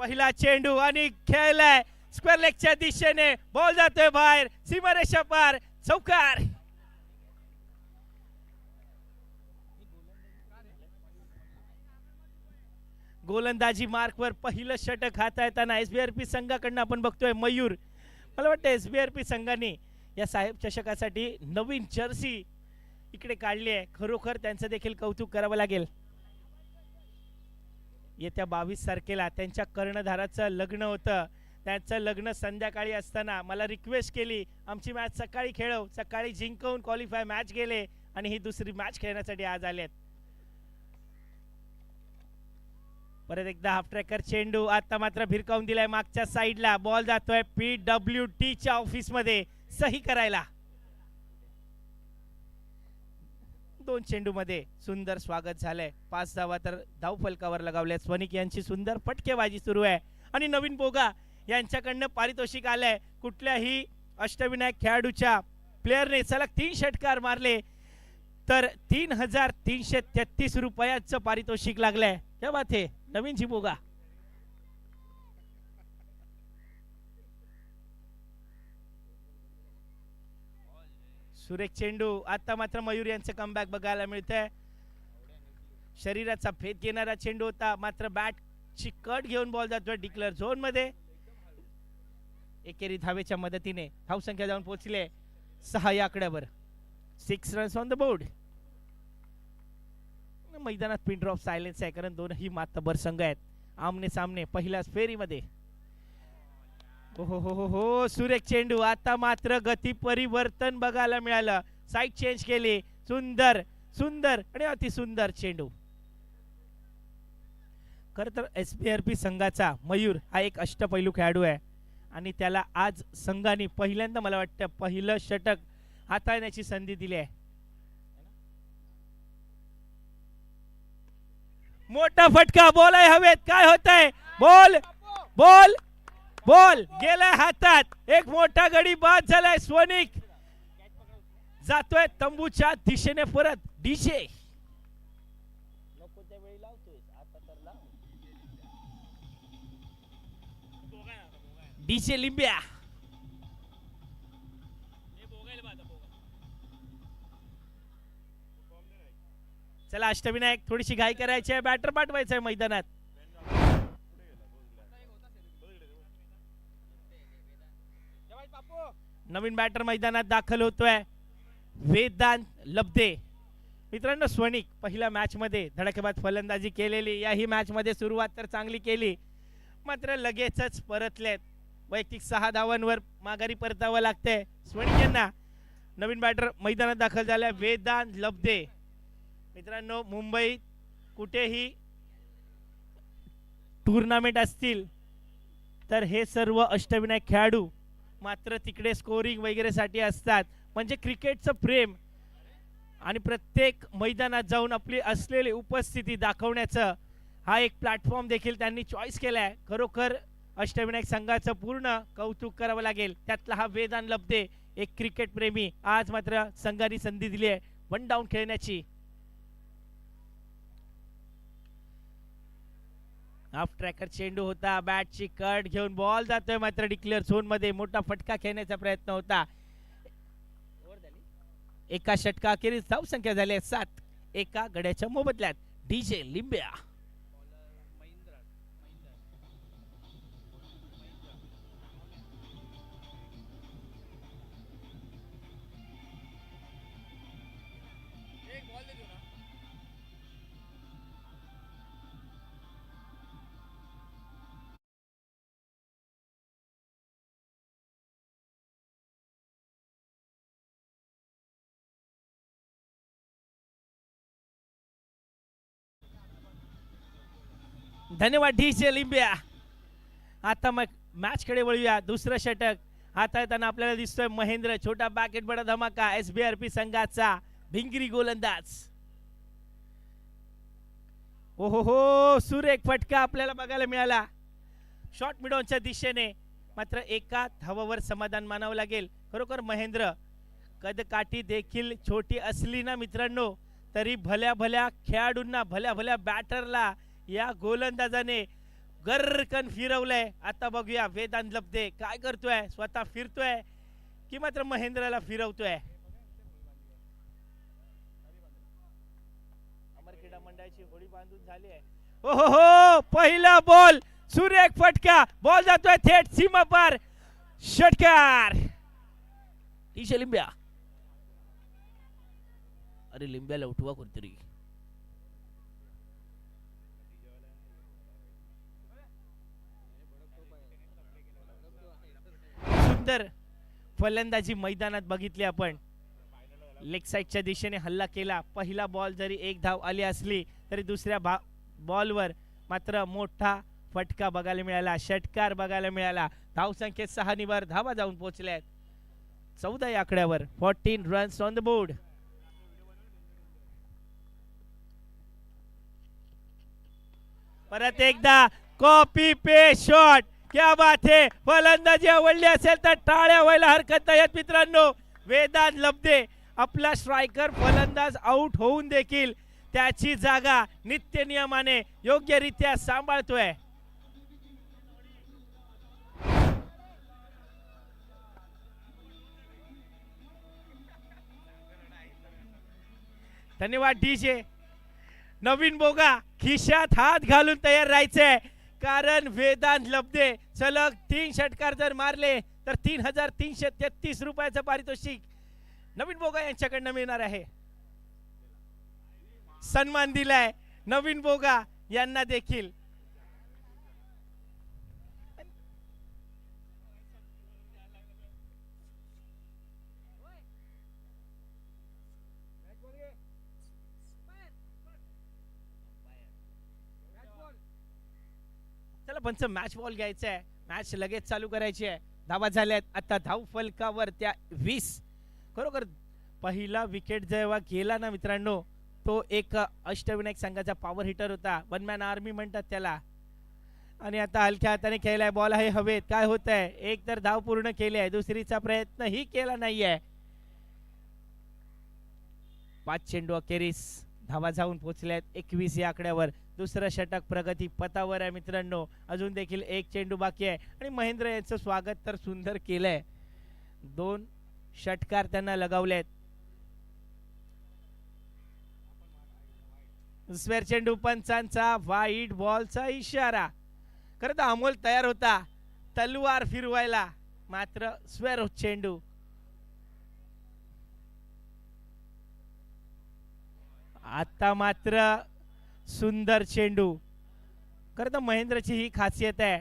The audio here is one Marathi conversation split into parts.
पहिला चेंडू आणि खेळलाय स्क्वेअर लेगच्या दिशेने, बॉल जातोय बाहेर, सीमारेषा पार, चौकार. गोलंदाजी मार्कवर पहिलं षटक हाताळताना एसबीआरपी संघाकडनं आपण बघतोय मयूर. मला वाटतं एसबीआरपी संघाने या साहेब चषकासाठी नवीन जर्सी इकडे काढली आहे. खरोखर त्यांचं देखील कौतुक करावं लागेल. येत्या 22 तारखेला त्यांच्या कर्णधाराचं लग्न होतं. त्यांचं लग्न संध्याकाळी असताना मला रिक्वेस्ट केली आमची मॅच सकाळी खेळव. सकाळी जिंकवून क्वालिफाय मॅच गेले आणि ही दुसरी मॅच खेळण्यासाठी आज आलेत. परत एकदा हाफ ट्रॅकर चेंडू आता मात्र भिरकावून दिलाय मागच्या साईडला. बॉल जातोय PWT च्या ऑफिस मध्ये सही करायला. 2 चेंडू मध्ये सुंदर स्वागत झालंय. 5 धावा तर धाव फलकावर लगावल्या. स्वनिक यांची सुंदर फटकेबाजी सुरू आहे आणि नवीन बोगा यांच्याकडनं पारितोषिक आलंय. कुठल्याही अष्टविनायक खेळाडूच्या प्लेयरने सलग 3 षटकार मारले तर 3333 रुपयाचं पारितोषिक लागलंय. क्या बात है, नवीन जी बोगा. सुरेख चेंडू आता मात्र मयूर यांचं कमबॅक बघायला मिळतंय. शरीराचा भेद घेणारा चेंडू होता मात्र बॅटची कट घेऊन बॉल जातोय डिक्लेअर झोन मध्ये. एकेरी धावेच्या मदतीने धावसंख्या जाऊन पोहोचले 6 या आकड्यावर. 6 रन्स ऑन द बोर्ड. मैदानात पिन ड्रॉप सायलेन्स आहे कारण दोनही मातबर संघ आहेत आमने सामने पहिल्याच फेरीमध्ये. हो सुरेख चेंडू आता मात्र गती परिवर्तन बघायला मिळालं. साईड चेंज केली. सुंदर सुंदर आणि अतिसुंदर चेंडू. खरं तर एसबीआरपी संघाचा मयूर हा एक अष्टपैलू खेळाडू आहे आणि त्याला आज संघाने पहिल्यांदा मला वाटतं पहिलं षटक हाताळण्याची संधी दिली आहे. मोठा फटका, बॉल आहे हवेत, काय होतंय? बॉल बॉल बॉल गेलाय हातात. एक मोठा गडी बाद झालाय. स्वनिक जातोय तंबूच्या दिशेने परत. डीजे डीजे लिंब्या चला अष्टविनायक थोडीशी घाई करायची आहे. बॅटर पाठवायचं आहे मैदानात. नवीन बॅटर मैदानात दाखल होतोय वेदांत लब्धे. मित्रांनो स्वनिक पहिल्या मॅच मध्ये धडाकेबाज फलंदाजी केलेली. याही मॅच मध्ये सुरुवात तर चांगली केली मात्र लगेचच परतलेत. वैयक्तिक 6 धावांवर माघारी परतावं लागतंय स्वनिक यांना. नवीन बॅटर मैदानात दाखल झालाय वेदांत लब्धे. मित्रांनो मुंबईत कुठेही टूर्नामेंट असतील तर हे सर्व अष्टविनायक खेळाडू मात्र तिकडे स्कोरिंग वगैरे साठी असतात. म्हणजे क्रिकेटचं प्रेम आणि प्रत्येक मैदानात जाऊन आपली असलेली उपस्थिती दाखवण्याचं हा एक प्लॅटफॉर्म देखील त्यांनी चॉईस केलाय. खरोखर अष्टविनायक संघाचं पूर्ण कौतुक करावं लागेल. त्यातला हा वेदांत लब्धे एक क्रिकेट प्रेमी. आज मात्र संघाने संधी दिली आहे 1 डाऊन खेळण्याची. हाफ ट्रॅकर चेंडू होता. बॅटची कट घेऊन बॉल जातोय मात्र डिक्लेअर झोन मध्ये. मोठा फटका खेळण्याचा प्रयत्न होता. एका षटका अखेरीस धाव संख्या झाली 7 एका गड्याच्या मोबदल्यात. डीजे लिंब्या धन्यवाद डीजे लिंब्या. आता मग मॅच कडे वळूया. दुसरं षटक हाताळताना आपल्याला दिसतोय महेंद्र. छोटा बॅकेट बडा धमाका एसबीआरपी संघाचा भिंगरी गोलंदाज. हो सुरेख फटका आपल्याला बघायला मिळाला शॉर्ट मिडॉनच्या दिशेने. मात्र एका धावावर समाधान मानावं लागेल. खरोखर महेंद्र कदकाठी देखील छोटी असली ना मित्रांनो तरी भल्या भल्या खेळाडूंना भल्या भल्या बॅटरला या गोलंदाजाने गर्रकन फिरवलंय. आता बघूया वेदांत लब्धे काय करतोय, स्वतः फिरतोय की मात्र महेंद्रला फिरवतोय. अमर क्रीडा मंडळाची होळी बांधून झाली आहे. हो हो हो, पहिला बॉल, सुरेख फटका, बॉल जातोय थेट सीमा पार. षटकार. टीशे लिंब्या. अरे लिंब्याला उठवा कोणतरी. सुंदर फलंदाजी मैदानात बघितली आपण. लेग साइडच्या दिशेने हल्ला केला. पहिला बॉल जरी एक धाव आली असली तरी दुसऱ्या बॉलवर मात्र मोठा फटका बघायला मिळाला, षटकार बघायला मिळाला. धाव संख्येत 6 निवर धावा जाऊन पोहोचल्या आहेत. 14 या आकड्यावर. 14 रन्स ऑन द बोर्ड. परत एकदा कॉपी पे शॉट. क्या बात है. फलंदाजी आवडली असेल तर टाळ्या व्हायला हरकत नाही मित्रांनो. वेदांत लब्धे आपला स्ट्रायकर फलंदाज आउट होऊन देखील त्याची जागा नित्य नियमाने योग्यरित्या सांभाळतोय. धन्यवाद डीजे. नवीन बोगा खिशात हात घालून तयार राहायचंय, कारण वेदांत लब्धे सलग 3 षटकार जर मारले तर 3,333 रुपयाचं पारितोषिक नवीन बोगा यांच्याकडनं मिळणार आहे. सन्मान दिलाय नवीन बोगा यांना देखील. चला पंच, मॅच बॉल घ्यायचा आहे. मॅच लगेच चालू करायची आहे. धावा झाल्यात आता धाव फलकावर त्या 20. खरोखर पहिला विकेट जेव्हा गेला ना मित्रांनो, तो एक अष्टविनायक संघाचा पॉवर हिटर होता. वन मॅन आर्मी म्हणतात त्याला. आणि आता हलक्या हाताने खेळलाय. बॉल आहे हवेत. काय होत आहे. एक तर धाव पूर्ण केली आहे, दुसरीचा प्रयत्न ही केला नाहीये. 5 चेंडू अखेरीस धावा जाऊन पोहोचल्यात 21 या आकड्यावर. दुसरं षटक प्रगती पथावर आहे मित्रांनो. अजून देखील एक चेंडू बाकी आहे आणि महेंद्र यांचं स्वागत तर सुंदर केलंय. 2 षटकार त्यांना लगावलेत. स्क्वेअर चेंडू, पंचांचा वाईट बॉलचा इशारा. खरं तर अमोल तयार होता तलवार फिरवायला, मात्र स्क्वेअर चेंडू. आता मात्र सुंदर चेंडू. खरं तर महेंद्रची ही खासियत आहे,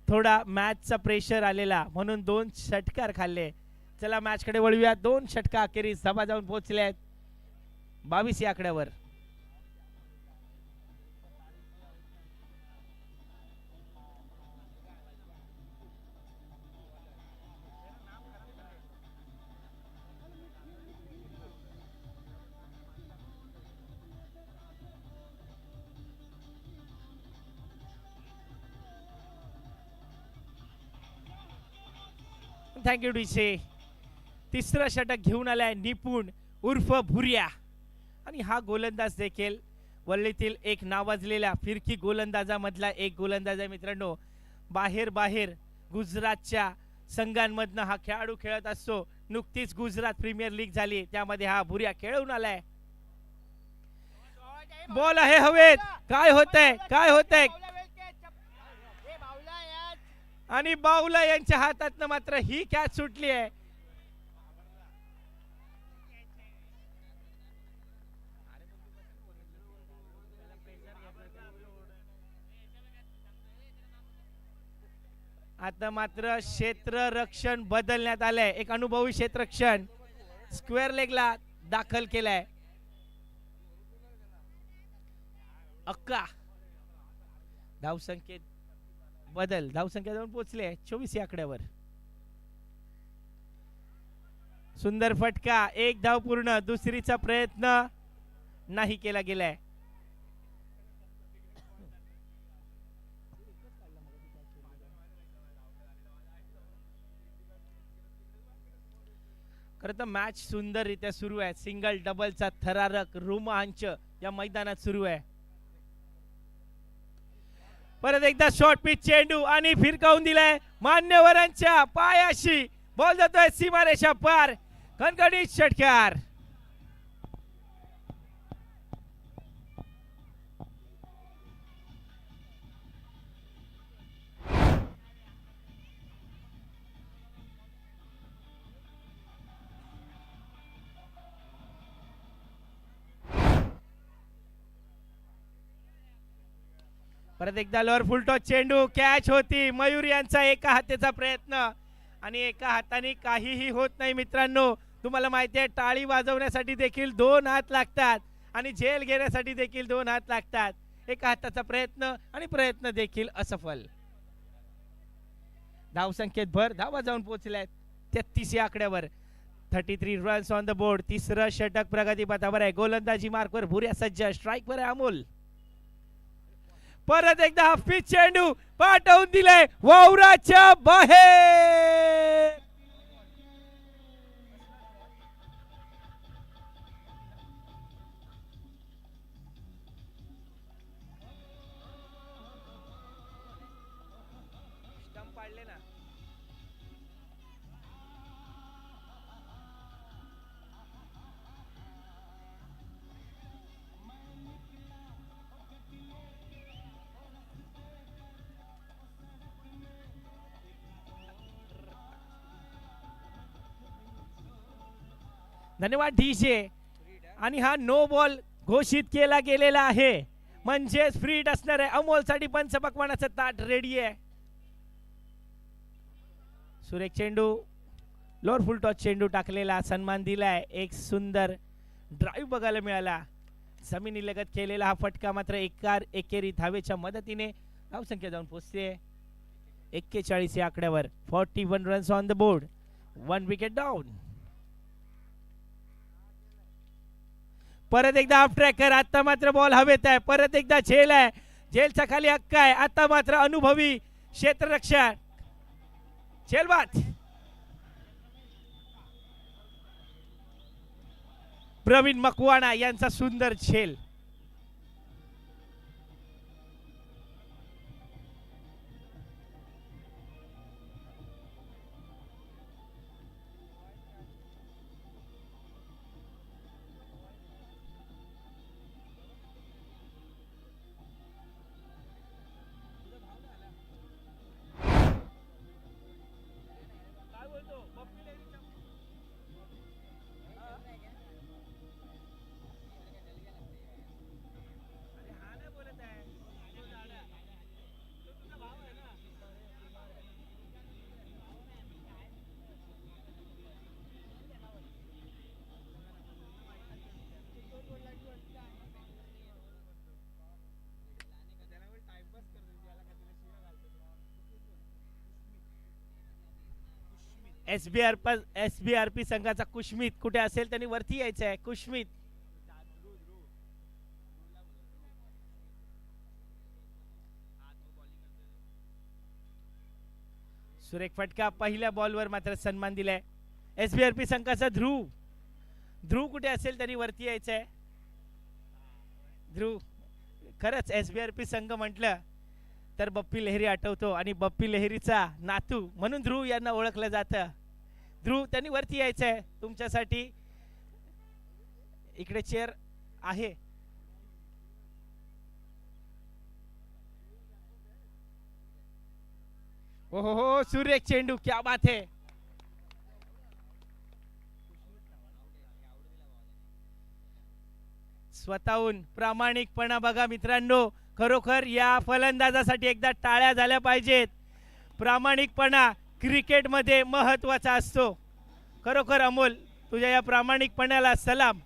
थोडा मॅचचा प्रेशर आलेला म्हणून 2 षटकार खाल्ले. चला मॅच कडे वळूया. 2 षटका अखेरीस धावा जाऊन पोहोचले आहेत 22 या आकड्यावर. थँक्यू डीसे. तिसरं षटक घेऊन आलाय निपुण उर्फ भुरिया. आणि हा गोलंदाज देखील वल्लीतील एक नावाजलेल्या फिरकी गोलंदाजामधला एक गोलंदाज आहे मित्रांनो. बाहेर बाहेर गुजरातच्या संघांमधनं हा खेळाडू खेळत असतो. नुकतीच गुजरात प्रीमियर लीग झाली, त्यामध्ये हा भुरिया खेळून आलाय. बॉल आहे हवेत. काय होतंय, काय होतंय. आणि बावला यांच्या हातातनं मात्र ही कॅच सुटली आहे. आता मात्र क्षेत्ररक्षण बदलण्यात आलंय. एक अनुभवी क्षेत्ररक्षण स्क्वेअर लेगला दाखल केलाय. 11 धावसंख्येत बदल. धावसंख्या जाऊन पोहोचले 24 या आकड्यावर. सुंदर फटका. 1 धाव पूर्ण. दुसरीचा प्रयत्न नाही केला गेलाय. खरं तर मॅच सुंदररित्या सुरू आहे. सिंगल डबलचा थरारक रोमांच या मैदानात सुरू आहे. परत एकदा शॉर्ट पिच चेंडू आणि फिरकावून दिलाय मान्यवरांच्या पायाशी. बॉल जातोय सीमारेषा पार. खणखणीत षटकार. परत एकदा लोअर फुलटॉस चेंडू कॅच होती. मयूर यांचा एका हाताचा प्रयत्न आणि एका हाताने काहीही होत नाही मित्रांनो. तुम्हाला माहिती आहे टाळी वाजवण्यासाठी देखील 2 हात लागतात आणि झेल घेण्यासाठी देखील 2 हात लागतात. एका हाताचा प्रयत्न आणि प्रयत्न देखील असफल. धावसंख्येत भर. धावा जाऊन पोहोचल्यात 33 या आकड्यावर. 33 रन्स ऑन द बोर्ड. तिसरं षटक प्रगतीपथावर आहे. गोलंदाजी मार्कवर भुऱ्या सज्ज. स्ट्राईकवर आहे अमोल. परत एकदा हाफ पिच चेंडू पाठवून दिलाय वावराच्या बाहेर. स्टंप पाडले ना. धन्यवाद डीजे. आणि हा नो बॉल घोषित केला गेलेला आहे म्हणजेच फ्रीट असणार आहे. अमोलसाठी पंच पकवानाचं ताट रेडी आहे. सुरेख चेंडू लोअर फुल टॉस चेंडू टाकलेला सन्मान दिलाय. एक सुंदर ड्राईव्ह बघायला मिळाला. जमिनी लगत केलेला हा फटका मात्र एकेरी धावेच्या मदतीने धावसंख्या जाऊन पोहोचते 41 या आकड्यावर. 41 runs on the board. 1 wicket down. परत एकदा हाफ ट्रॅकर. आता मात्र बॉल हवेत आहे. परत एकदा झेल आहे. झेलचा खाली हक्का आहे. आता मात्र अनुभवी क्षेत्ररक्षक झेलबाद प्रवीण मकवाना यांचा सुंदर झेल. एसबीआरपी संघाचा कुशमित कुठे असेल त्यांनी वरती यायचं आहे. कुशमित सुरेख फटका. पहिल्या बॉलवर मात्र सन्मान दिलाय एसबीआरपी संघाचा ध्रुव कुठे असेल त्यांनी वरती यायचं आहे. ध्रुव खरंच एसबीआरपी संघ म्हटलं तर बप्पी लहिरी आठवतो आणि बप्पी लहिरीचा नातू म्हणून ध्रुव यांना ओळखलं जातं. ध्रुव त्यांनी वरती यायचं आहे. तुमच्यासाठी इकडे चेअर आहे. हो सुरेख चेंडू. क्या बात है. स्वतःहून प्रामाणिकपणा बघा मित्रांनो. खरोखर या फलंदाजासाठी एकदा टाळ्या झाल्या पाहिजेत. प्रामाणिकपणा क्रिकेटमध्ये महत्त्वाचा असतो. खरोखर अमोल तुझ्या या प्रामाणिकपणाला सलाम.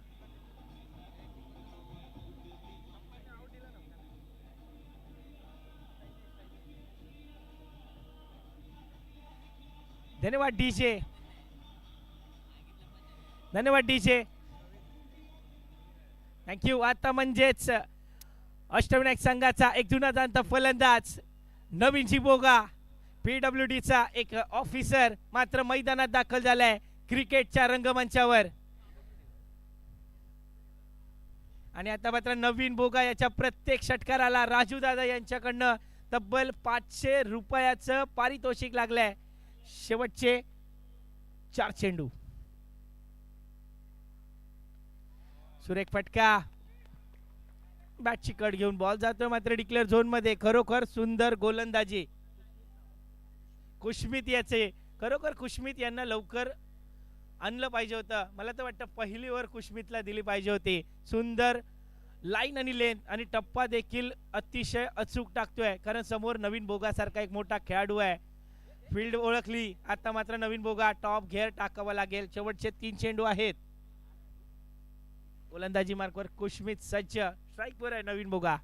धन्यवाद डीजे. धन्यवाद डीजे. थँक्यू. आता म्हणजेच अष्टविनायक संघाचा एक जुना जाणता फलंदाज नवीनजी बोगा पीडब्ल्यूडीचा एक ऑफिसर मात्र मैदानात दाखल झालाय क्रिकेटच्या रंगमंचावर. आणि आता मात्र नवीन बोगा याच्या प्रत्येक षटकाराला राजू दादा यांच्याकडनं तब्बल 500 रुपयाचं पारितोषिक लागलंय. शेवटचे 4 चेंडू. सुरेख फटका. बॅटची कट घेऊन बॉल जातो मात्र डिक्लेअर झोन मध्ये. खरोखर सुंदर गोलंदाजी कुशमित याचे. खरोखर कुशमित यांना लवकर आणलं पाहिजे होतं. मला तर वाटतं पहिली ओव्हर कुशमितला दिली पाहिजे होती. सुंदर लाईन आणि लेंथ आणि टप्पा देखील अतिशय अचूक टाकतोय, कारण समोर नवीन बोगा सारखा एक मोठा खेळाडू आहे. फील्ड ओळखली. आता मात्र नवीन बोगा टॉप घेअर टाकावा लागेल. शेवटचे 3 चेंडू आहेत. गोलंदाजी मार्कवर कुशमित सज्ज. स्ट्राईकवर आहे नवीन बोगा.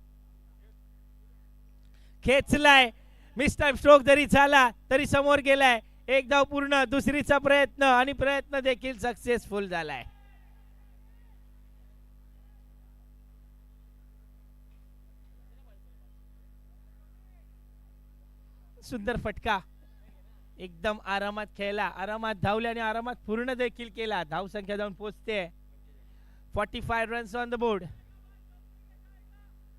खेचलाय. मिस टाइम स्ट्रोक जरी झाला तरी समोर गेलाय. एक धाव पूर्ण. दुसरीचा प्रयत्न आणि प्रयत्न देखील सक्सेसफुल झालाय. सुंदर फटका. एकदम आरामात खेळला, आरामात धावले आणि आरामात पूर्ण देखील केला. धाव संख्या जाऊन पोहोचते 45 रन्स ऑन द बोर्ड.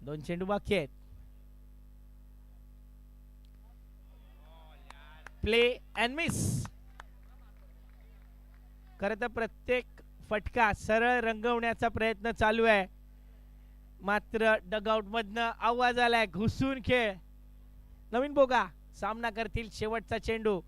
2 चेंडू बाकी आहेत. Play and miss. खरं तर प्रत्येक फटका सरळ रंगवण्याचा प्रयत्न चालू आहे, मात्र डगआउट मधनं आवाज आलाय घुसून खेळ. नवीन बोगा सामना करतील. शेवटचा चेंडू.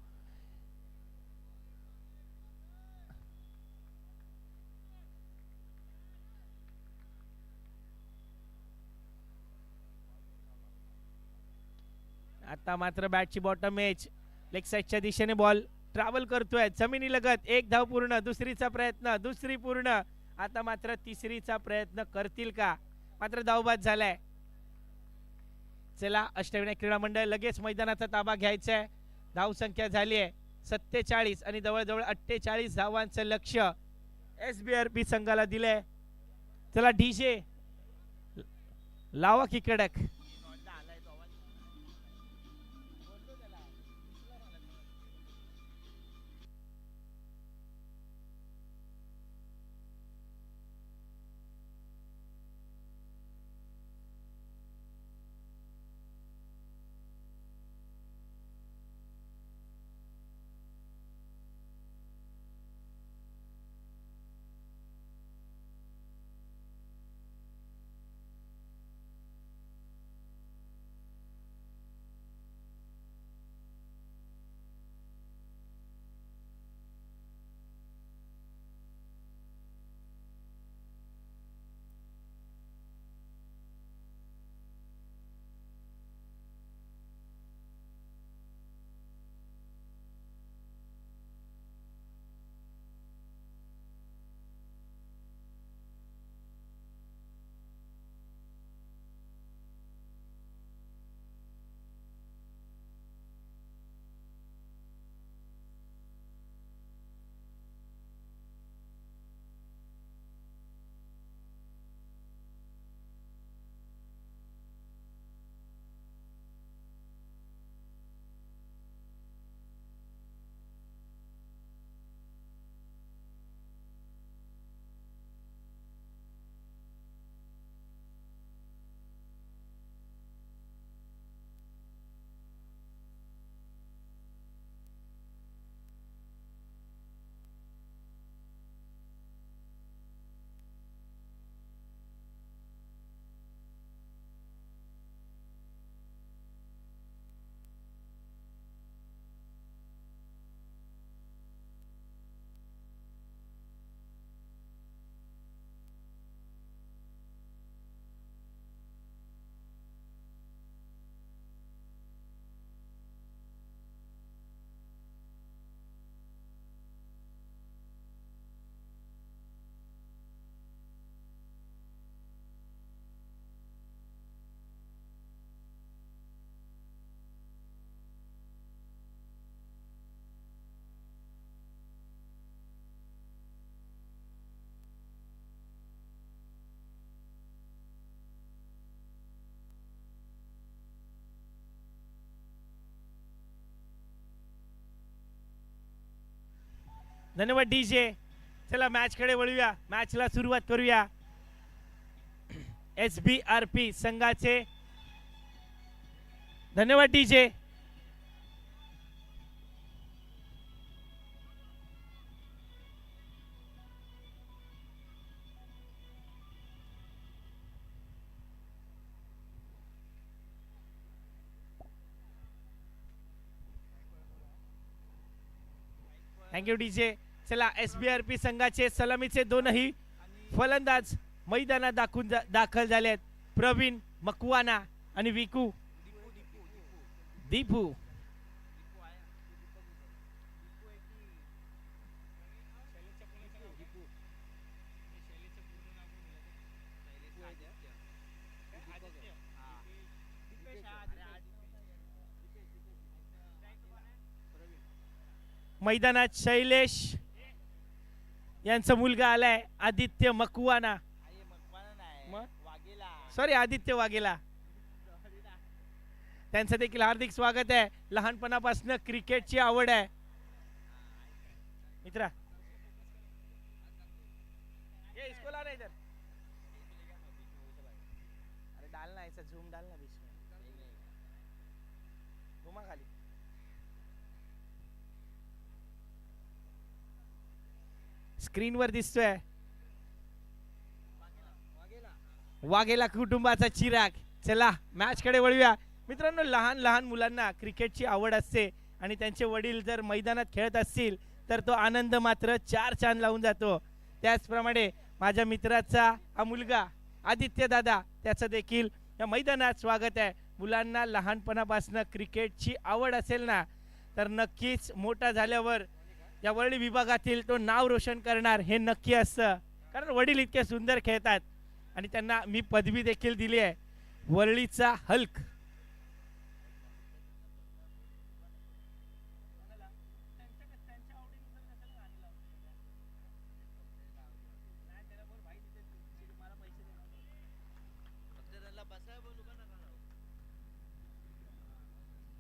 आता मात्र बॅटची बॉटम एज. लेग साइडच्या दिशेने बॉल ट्रॅव्हल करतोय जमिनी लगत. एक धाव पूर्ण. दुसरीचा प्रयत्न. दुसरी पूर्ण. आता मात्र तिसरीचा प्रयत्न करतील का? मात्र धावबाद झालाय. चला, अष्टविनायक क्रीडा मंडळ लगेच मैदानाचा ताबा घ्यायचा आहे. धाव संख्या झाली आहे 47 आणि जवळजवळ 48 धावांचं लक्ष्य SBRP संघाला दिलंय. चला डीजे लावा की कडक. धन्यवाद डीजे. चला मॅच कडे वळूया. मॅचला सुरुवात करूया. SBRP संघाचे धन्यवाद डीजे. Thank you DJ. चला SBRP संघाचे सलामीचे दोनही फलंदाज मैदानात दाखल झालेत. प्रवीण मकवाना आणि विकू दीपू. मैदानात शैलेश यांचा मुलगा आलाय आदित्य मकवाना. सॉरी आदित्य वाघेला. त्यांचं देखील हार्दिक स्वागत आहे. लहानपणापासून क्रिकेटची आवड आहे मित्रा. ये इसको ला इधर. अरे डालना ऐसा झूम डालना बीच में. घुमा खाली. स्क्रीनवर दिसतोय वाघेला कुटुंबाचा चिराग. चला मॅच कडे वळूया मित्रांनो. लहान लहान मुलांना क्रिकेटची आवड असते आणि त्यांचे वडील जर मैदानात खेळत असतील तर तो आनंद मात्र चार चांद लावून जातो. त्याचप्रमाणे माझ्या मित्राचा हा मुलगा आदित्य दादा, त्याचं देखील या मैदानात स्वागत आहे. मुलांना लहानपणापासून क्रिकेटची आवड असेल ना तर नक्कीच मोठा झाल्यावर या वरळी विभागातील तो नाव रोशन करणार हे नक्की असतं. कारण वडील इतके सुंदर खेळतात आणि त्यांना मी पदवी देखील दिली आहे वरळीचा हल्क.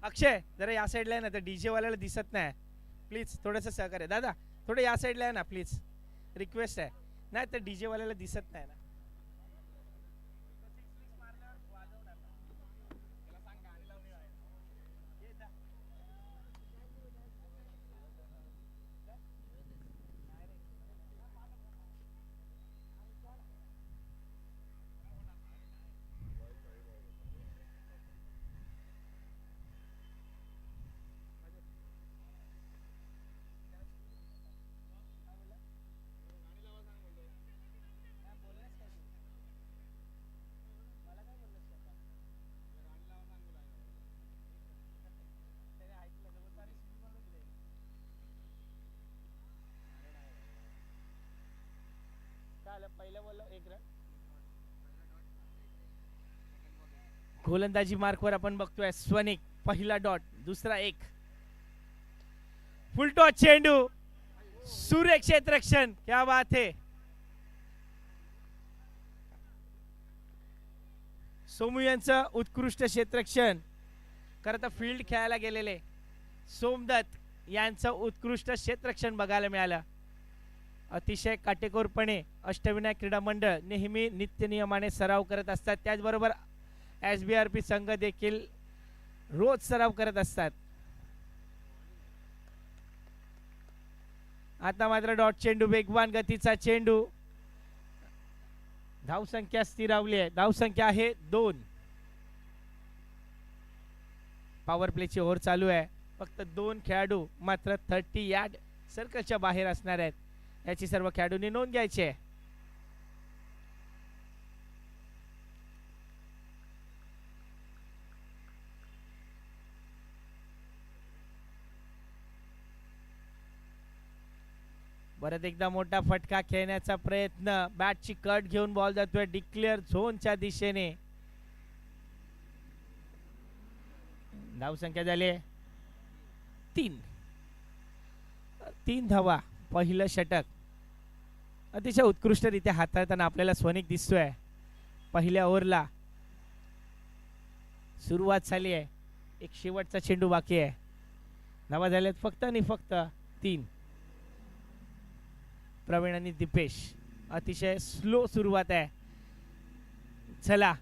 अक्षय जरा या साईडला आहे ना, तर डीजे वाल्याला दिसत नाही. प्लीज थोडंसं सहकार्य दादा. थोडं या साईडला आहे ना प्लीज, रिक्वेस्ट आहे. नाही तर डीजे वाल्याला दिसत नाही ना. गोलंदाजी मार्कवर आपण बघतोय स्वनिक. पहिला डॉट, दुसरा एक. फुल टॉस चेंडू, सूर्य क्षेत्ररक्षण. क्या बात है. सोमू यांचं उत्कृष्ट क्षेत्ररक्षण. खरं तर फील्ड खेळायला गेलेले सोमदत्त यांचं उत्कृष्ट क्षेत्ररक्षण बघायला मिळालं. अतिशय काटेकोरपणे अष्टविनायक क्रीडा मंडळ नेहमी नित्य नियमाने सराव करत असतात. त्याचबरोबर SBRP संघ देखील रोज सराव करत असतात. आता मात्र डॉट चेंडू, वेगवान गतीचा चेंडू. धावसंख्या स्थिरावली आहे. धावसंख्या आहे 2. पॉवर प्लेची ओव्हर चालू आहे. फक्त 2 खेळाडू मात्र 30 यार्ड सर्कलच्या बाहेर असणार आहेत. याची सर्व खेळाडूंनी नोंद घ्यायची आहे. परत एकदा मोठा फटका खेळण्याचा प्रयत्न. बॅटची कट घेऊन बॉल जातोय डिक्लेअर झोनच्या दिशेने. धावसंख्या झाली 3. 3 धावा. पहिलं षटक अतिशय उत्कृष्टरित्या हाताळताना आपल्याला स्वनिक दिसतोय. पहिल्या ओव्हरला सुरुवात झाली आहे. एक शेवटचा चेंडू बाकी आहे. धावा झाल्यात फक्त आणि फक्त 3. प्रवीण आणि दीपेश. अतिशय स्लो सुरुवात आहे. चला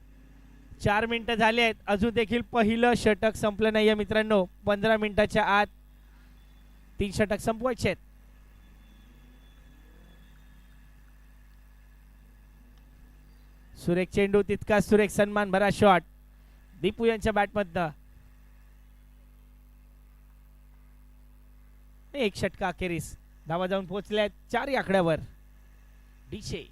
4 मिनिटं झाले आहेत, अजून देखील पहिलं षटक संपलं नाहीये मित्रांनो. 15 मिनिटाच्या आत 3 षटक संपवायचे आहेत. सुरेख चेंडू, तितका सुरेख सन्मान भरा शॉट दीपू यांच्या बॅटमधनं. एक षटका अखेरीस धावा जाऊन पोहोचल्या 4 आकड्यावर. DJ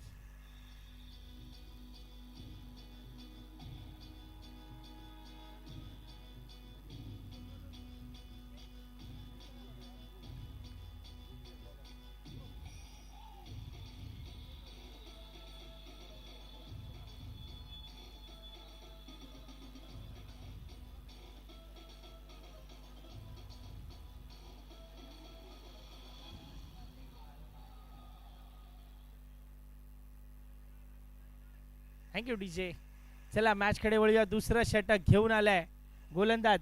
thank you DJ. चला मॅच कडे वळूया. दुसरं षटक घेऊन आलाय गोलंदाज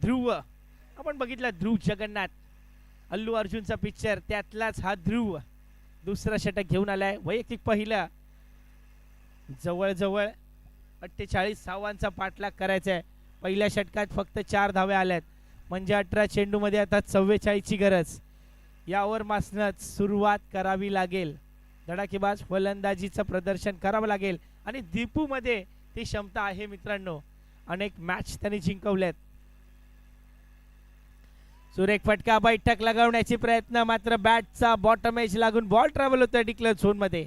ध्रुव. आपण बघितलं ध्रुव जगन्नाथ, अल्लू अर्जुनचा पिक्चर, त्यातलाच हा ध्रुव दुसरं षटक घेऊन आलाय. वैयक्तिक पहिलं. जवळजवळ 48 धावांचा पाठलाग करायचा आहे. पहिल्या षटकात फक्त 4 धावे आल्यात, म्हणजे 18 चेंडू मध्ये आता 44 ची गरज. यावर मासनच सुरुवात करावी लागेल. धडाकेबाज फलंदाजीचं प्रदर्शन करावं लागेल आणि दीपू मध्ये ती क्षमता आहे मित्रांनो. अनेक मॅच त्यांनी जिंकवल्यात. सुरेख फटका, बैठक लगावण्याची प्रयत्न, मात्र बॅटचा बॉटम एज लागून बॉल ट्रॅव्हल होतोय डिक्लेअर झोन मध्ये.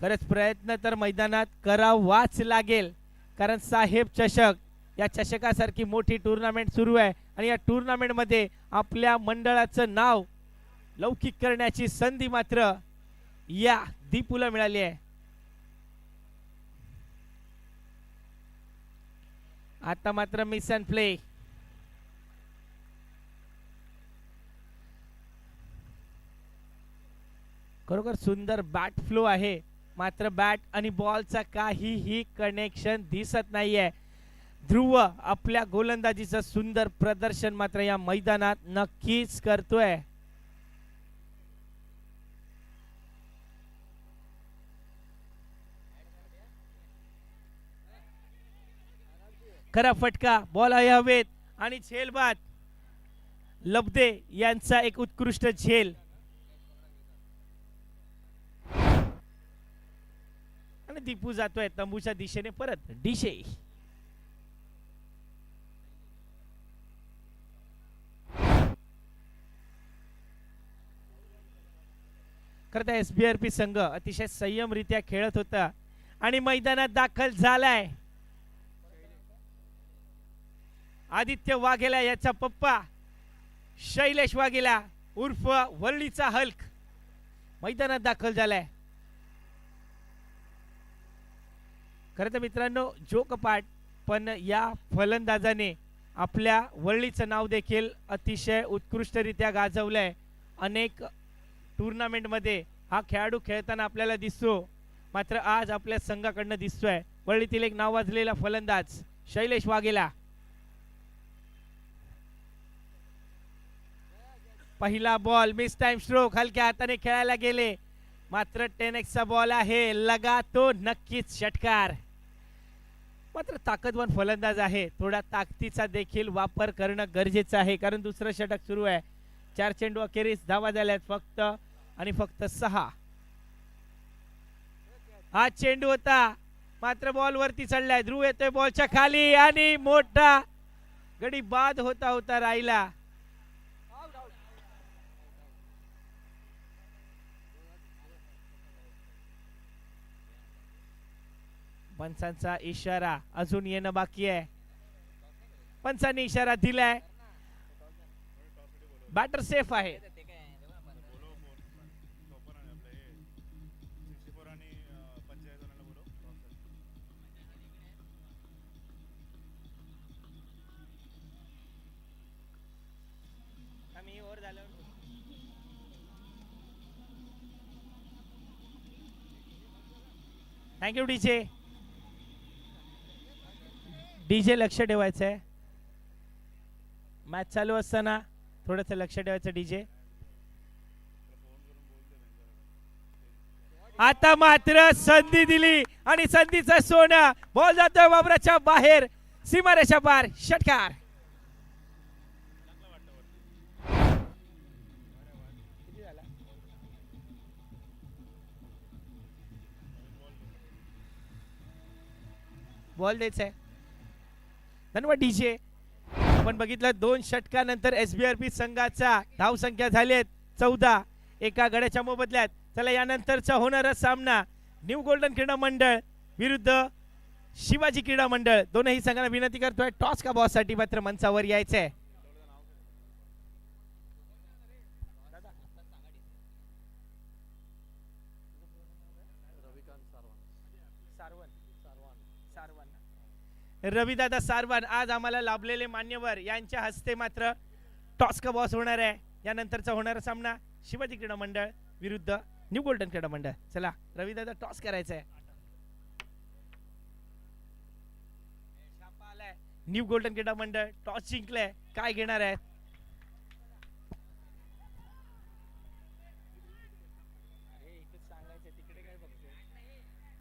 खरंच प्रयत्न तर मैदानात करावाच लागेल, कारण साहेब चषक या चषकासारखी मोठी टुर्नामेंट सुरू आहे आणि या टुर्नामेंट मध्ये आपल्या मंडळाचं नाव लौकिक करण्याची संधी मात्र या दीपूला मिळाली आहे. आता मात्र मिस अँड प्ले. खरोखर सुंदर बॅट फ्लो आहे, मात्र बॅट आणि बॉलचा काहीही कनेक्शन दिसत नाहीये. ध्रुव आपल्या गोलंदाजीचं सुंदर प्रदर्शन मात्र या मैदानात नक्कीच करतोय. खरा फटका, बॉल आहे हवेत आणि झेलबाद. लब्धे यांचा एक उत्कृष्ट झेल आणि दीपू जातोय तंबूच्या दिशेने परत. डिशे खरं एसबीआरपी संघ अतिशय संयमरित्या खेळत होता आणि मैदानात दाखल झालाय आदित्य वाघेला याचा पप्पा शैलेश वाघेला उर्फ वरळीचा हल्क मैदानात दाखल झालाय. खरं तर मित्रांनो जोकपाट, पण या फलंदाजाने आपल्या वरळीचं नाव देखील अतिशय उत्कृष्टरित्या गाजवलंय. अनेक टुर्नामेंट मध्ये हा खेळाडू खेळताना आपल्याला दिसतो, मात्र आज आपल्या संघाकडनं दिसतोय वरळीतील एक नावाजलेला फलंदाज शैलेश वाघेला. पहिला बॉल मिस टाइम स्ट्रोक, हलक्या हाताने खेळायला गेले, मात्र 10x चा बॉल आहे, लगा तो नक्कीच षटकार. मात्र ताकदवान फलंदाज आहे, थोडा ताकदीचा देखील वापर करणं गरजेचं आहे, कारण दुसरं षटक सुरू आहे. 4 चेंडू अखेरीस धावा झाल्यात फक्त आणि फक्त 6. हा चेंडू होता, मात्र बॉल वरती चढलाय. ध्रुव येतोय बॉलच्या खाली आणि मोठा गडी बाद होता राहिला. पंचांचा इशारा अजून येणं बाकी आहे. पंचांनी इशारा दिलाय, बॅटर सेफ आहे. Thank you DJ. डीजे लक्ष ठेवायचं आहे, मॅच चालू असताना थोडंसं लक्ष ठेवायचं डीजे. आता मात्र संधी दिली आणि संधीचा सोनं. बॉल जातोय वावराच्या बाहेर, सीमारेषा पार, षटकार. बॉल द्यायचा आहे. धन्यवाद डीजे. आपण बघितलं 2 षटकानंतर एसबीआरपी संघाचा धाव संख्या झाली 14 एका गड्याच्या मोबदल्यात. चला यानंतरचा होणारा सामना न्यू गोल्डन क्रीडा मंडळ विरुद्ध शिवाजी क्रीडा मंडळ. दोनही संघांना विनंती करतोय टॉस का बॉस साठी मात्र मंचावर यायचंय. रविदादा सारवान आज आम्हाला लाभलेले मान्यवर यांच्या हस्ते मात्र टॉस का बॉस होणार आहे. यानंतरचा होणारा सामना शिवाजी क्रीडा मंडळ विरुद्ध न्यू गोल्डन क्रीडा मंडळ. चला रविदादा टॉस करायचा आहे. न्यू गोल्डन क्रीडा मंडळ टॉस जिंकलंय, काय घेणार आहे?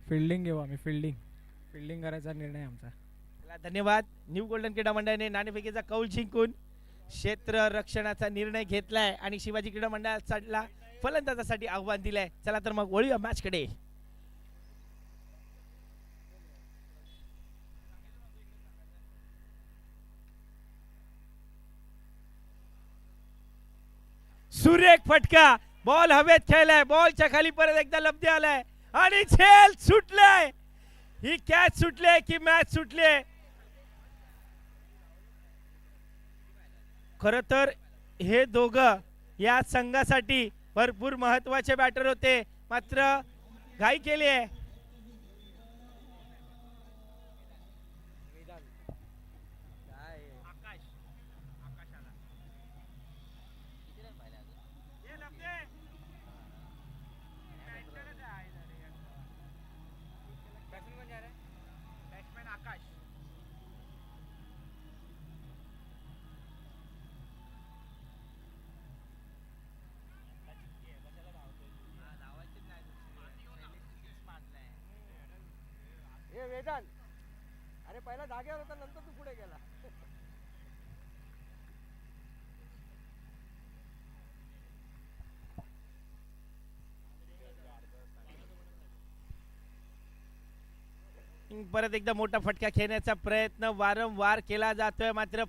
फिल्डिंग घेऊ आम्ही. फिल्डिंग करायचा निर्णय आमचा. धन्यवाद. न्यू गोल्डन क्रीडा मंडळाने नाणेफेकीचा कौल जिंकून क्षेत्र रक्षणाचा निर्णय घेतलाय आणि शिवाजी क्रीडा मंडळाला फलंदाजासाठी आव्हान दिलंय. चला तर मग वळूया मॅच कडे. सुरेख फटका, बॉल हवेत खेळलाय, बॉलच्या खाली परत एकदा लब्धी आलाय आणि झेल सुटलाय. ही कॅच सुटले की मॅच सुटले. खर तर हे दोघं या संघासाठी भरपूर महत्वाचे बॅटर होते, मात्र घाई केली आहे. वेदांत, अरे पहिला जागेवर होता, नंतर तू पुढे गेला. परत एकदा मोठा फटका खेळण्याचा प्रयत्न वारंवार केला जातोय, मात्र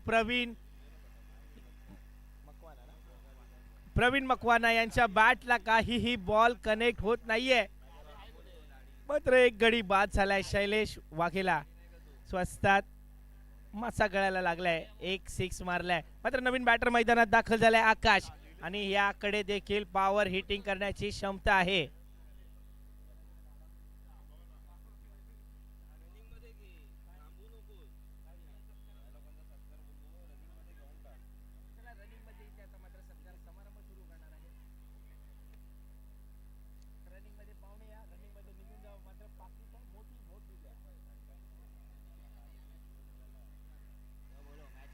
प्रवीण मकवाना यांच्या बॅटला काहीही बॉल कनेक्ट होत नाहीये. मात्र एक गडी बाद झालाय. शैलेश वाघेला स्वस्तात मासा गळायला लागलाय, एक 6 मारलाय. मात्र नवीन बॅटर मैदानात दाखल झालाय आकाश आणि याकडे देखील पॉवर हिटिंग करण्याची क्षमता आहे.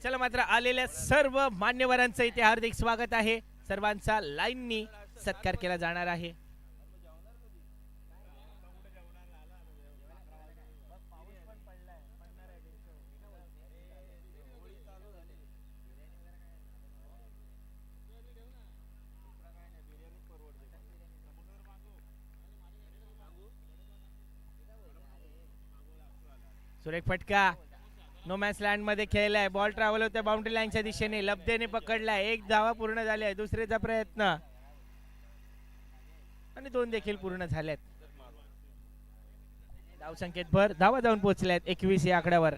चला मात्र आलेल्या सर्व मान्यवरांचं इथे हार्दिक स्वागत आहे. सर्वांचा लाईननी सत्कार केला जाणार आहे. सुरेख फटका नो मॅच लँड मध्ये खेळलाय. बॉल ट्रॅव्हल होत्या बाउंड्री लाईनच्या दिशेने, लब्धेने पकडलाय. 1 धावा पूर्ण झाली, दुसरेचा प्रयत्न आणि 2 देखील पूर्ण झालेत. धाव संख्येत भर, धावा जाऊन पोहोचल्यात 21 या आकड्यावर.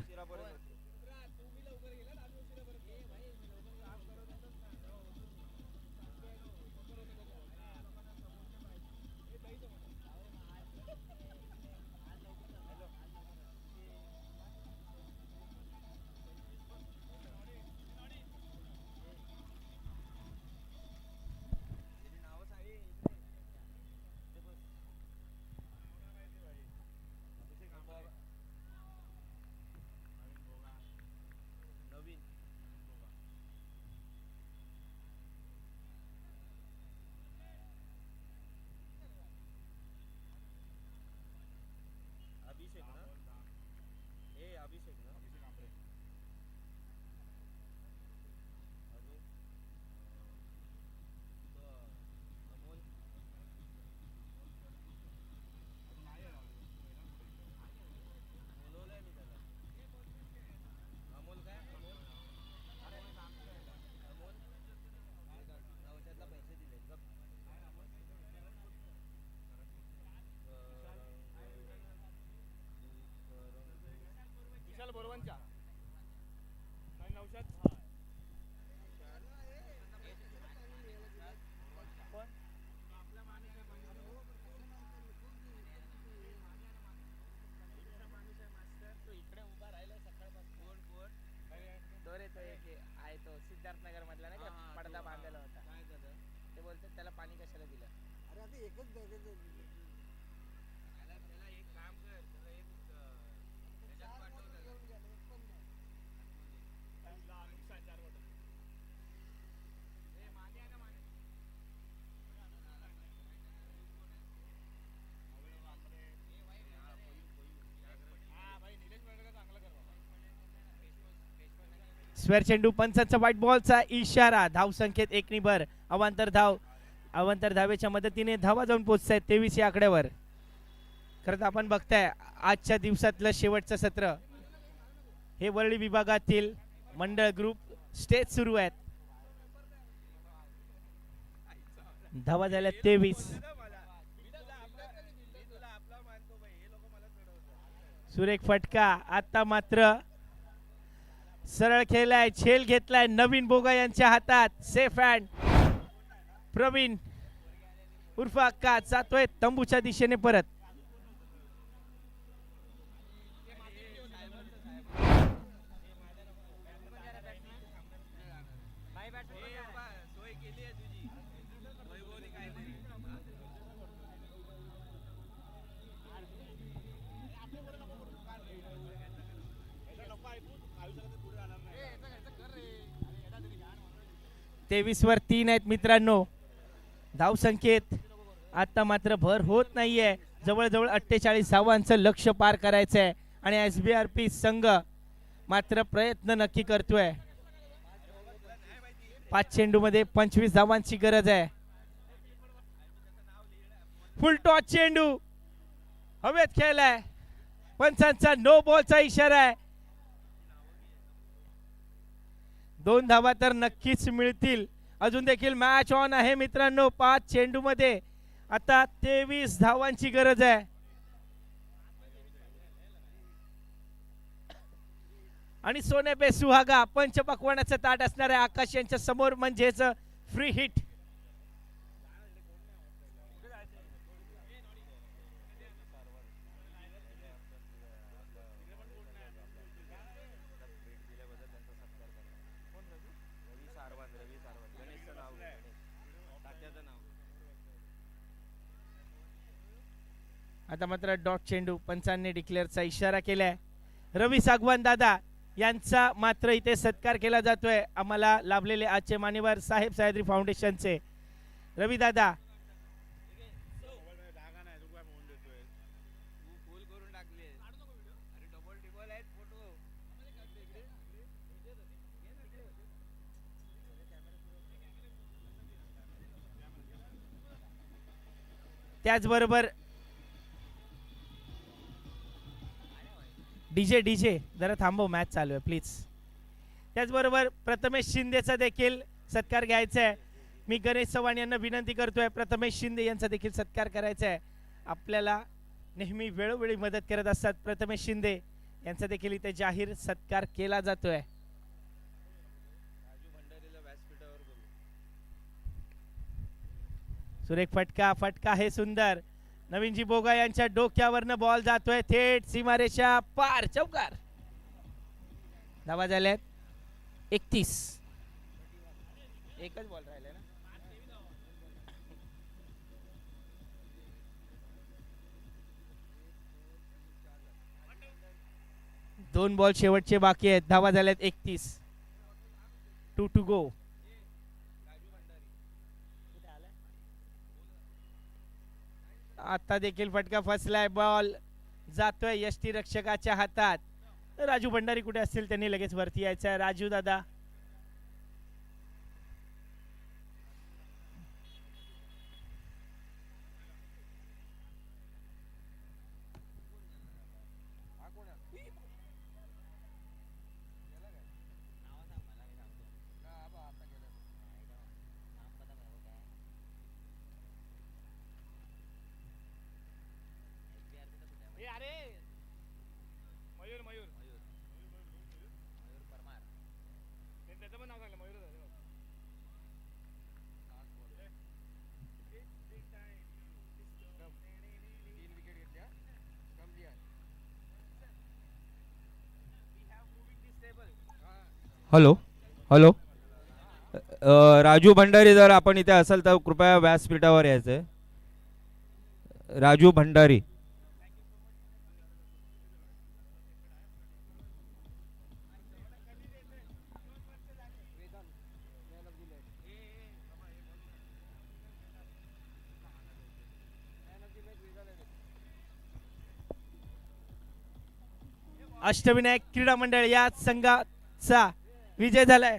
स्क्वेअर चेंडू, पंचांचा व्हाईट बॉलचा इशारा. धाव संख्येत 1 भर. अवांतर धावेच्या मदतीने धावा जाऊन पोहोचतायत 23 या आकड्यावर. खरं तर आपण बघताय आजच्या दिवसातलं शेवटचं सत्र. हे वरळी विभागातील मंडळ ग्रुप स्टेज सुरू आहेत. धावा झाल्या 23. सुरेख फटका. आता मात्र सरळ खेळलाय, झेल घेतलाय नवीन बोगा यांच्या हातात. Safe hand. प्रवीण उर्फ अक्का जातोय तंबूच्या दिशेने परत. तेवीस वर 3 आहेत मित्रांनो. धाव संख्येत आता मात्र भर होत नाहीये. जवळजवळ 48 धावांचं लक्ष पार करायचंय आणि SBRP संघ मात्र प्रयत्न नक्की करतोय. 5 चेंडू मध्ये 25 धावांची गरज आहे. फुल टॉस चेंडू हवेत खेळलाय. पंचांचा नो बॉलचा इशारा आहे. 2 धावा तर नक्कीच मिळतील. अजून देखील मॅच ऑन आहे मित्रांनो. 5 चेंडू मध्ये आता 23 धावांची गरज आहे. आणि सोने पे सुहागा पंचपक्वानाचं ताट असणार आहे आकाश यांच्या समोर, म्हणजेच फ्री हिट. आता मात्र डॉट चेंडू. पंचांनी डिक्लेअरचा इशारा केलाय. रवी सागवान दादा यांचा मात्र इथे सत्कार केला जातोय. आम्हाला लाभलेले आजचे मान्यवर साहेब सह्याद्री फाउंडेशनचे रवी दादा. त्याचबरोबर डीजे जरा थांबव, मॅच चालू आहे प्लीज. त्याचबरोबर प्रथमेश शिंदेचा देखील सत्कार घ्यायचा आहे. मी गणेश चव्हाण यांना विनंती करतोय प्रथमेश शिंदे यांचा देखील सत्कार करायचा आहे. आपल्याला नेहमी वेळोवेळी मदत करत असतात प्रथमेश शिंदे यांचा देखील इथे जाहीर सत्कार केला जातोय. सुरेख फटका हे सुंदर. नवीनजी बोगा यांच्या डोक्यावरनं बॉल जातोय थेट सीमारेषा पार. चौकार. धावा झाल्यात 31. एकच बॉल राहिलाय ना. दोन बॉल शेवटचे बाकी आहेत. धावा झाल्यात 31. 2 to go. आता देखील फटका फसलाय. बॉल जातोय यष्टी रक्षकाच्या हातात. राजू भंडारी कुठे असतील त्यांनी लगेच वरती यायचं आहे. राजू दादा. हॅलो हॅलो राजू भंडारी, जर आपण इथे असाल तर कृपया व्यासपीठावर यायचं आहे. राजू भंडारी. अष्टविनायक क्रीडा मंडळ या संघाचा विजय झालाय.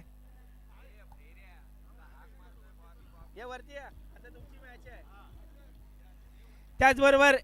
या वरती या. आता तुमची मॅच आहे. त्याचबरोबर